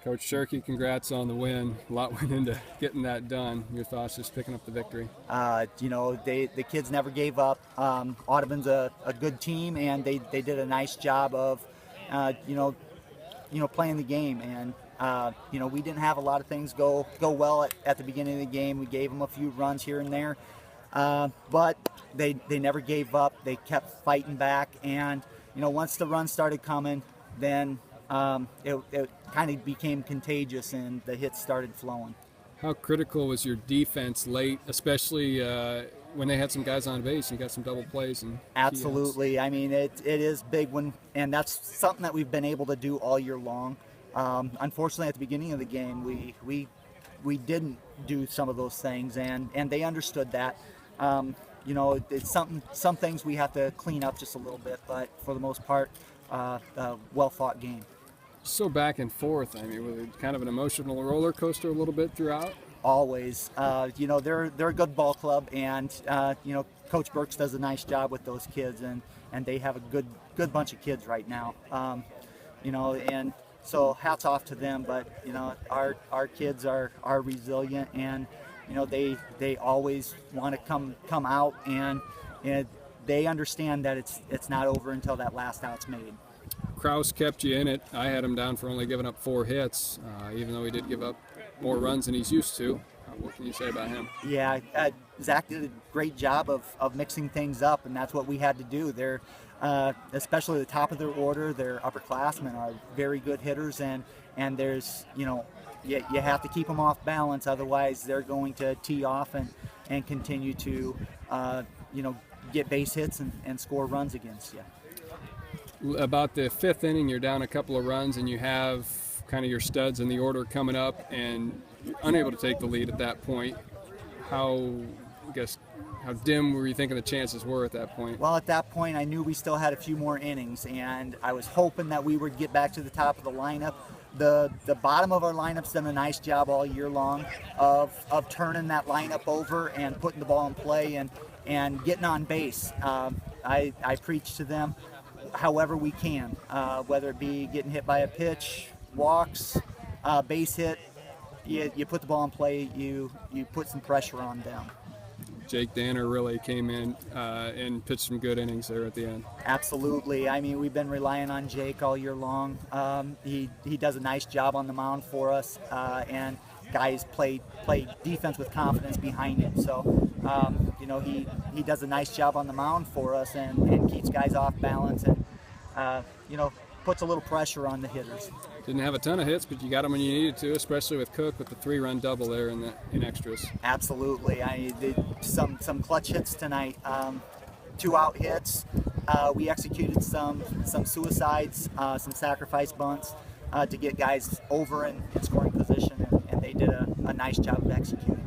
Coach Schurke, congrats on the win. A lot went into getting that done. Your thoughts just picking up the victory? The kids never gave up. Audubon's a good team, and they did a nice job of, playing the game. And we didn't have a lot of things go well at the beginning of the game. We gave them a few runs here and there, but they never gave up. They kept fighting back, and once the runs started coming, then it kind of became contagious and the hits started flowing. How critical was your defense late, especially when they had some guys on base and got some double plays? And absolutely. I mean, it is big and that's something that we've been able to do all year long. Unfortunately, at the beginning of the game, we didn't do some of those things, and they understood that. It's some things we have to clean up just a little bit, but for the most part, a well-fought game. So back and forth. I mean, was it kind of an emotional roller coaster a little bit throughout? Always. They're a good ball club, and Coach Burks does a nice job with those kids, and they have a good bunch of kids right now. And so hats off to them. But our kids are resilient, and they always want to come out, and they understand that it's not over until that last out's made. Kraus kept you in it. I had him down for only giving up 4 hits, even though he did give up more runs than he's used to. What can you say about him? Yeah, Zach did a great job of mixing things up, and that's what we had to do. They're, especially the top of their order, their upperclassmen are very good hitters, and there's, you have to keep them off balance, otherwise they're going to tee off and continue to, get base hits and score runs against you. About the 5th inning, you're down a couple of runs, and you have kind of your studs in the order coming up, and you're unable to take the lead at that point. How dim were you thinking the chances were at that point? Well, at that point, I knew we still had a few more innings, and I was hoping that we would get back to the top of the lineup. The bottom of our lineup's done a nice job all year long of turning that lineup over and putting the ball in play and getting on base. I preach to them however we can, whether it be getting hit by a pitch, walks, base hit. You put the ball in play, you put some pressure on them. Jake Danner really came in and pitched some good innings there at the end. Absolutely. I mean, we've been relying on Jake all year long. He does a nice job on the mound for us, and guys play defense with confidence behind him. So, he does a nice job on the mound for us and keeps guys off balance and, puts a little pressure on the hitters. Didn't have a ton of hits, but you got them when you needed to, especially with Cook with the 3-run double there in extras. Absolutely. I did some clutch hits tonight. 2-out hits. We executed some suicides, some sacrifice bunts to get guys over in scoring position, and they did a nice job of executing.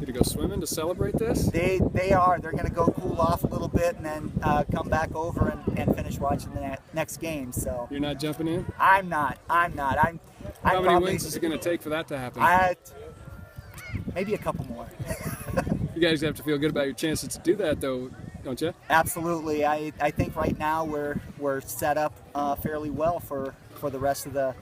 Did you go swimming to celebrate this? They are. They're going to go cool off a little bit and then come back over and finish watching the next game. So you're not jumping in? I'm not. How many wins is it going to take for that to happen? Maybe a couple more. You guys have to feel good about your chances to do that, though, don't you? Absolutely. I think right now we're set up fairly well for the rest of the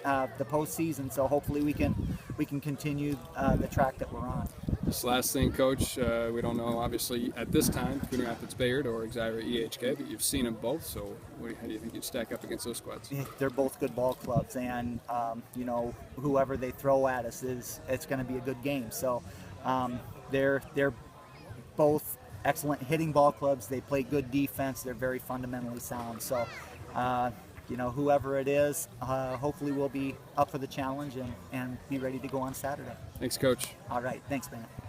postseason. So hopefully we can continue the track that we're on. This last thing, Coach, we don't know, obviously, at this time, Coon Rapids Bayard or Xira EHK, but you've seen them both, so how do you think you'd stack up against those squads? They're both good ball clubs, and, whoever they throw at us it's going to be a good game. So they're both excellent hitting ball clubs. They play good defense. They're very fundamentally sound. So, whoever it is, hopefully we'll be up for the challenge and be ready to go on Saturday. Thanks, Coach. All right. Thanks, man.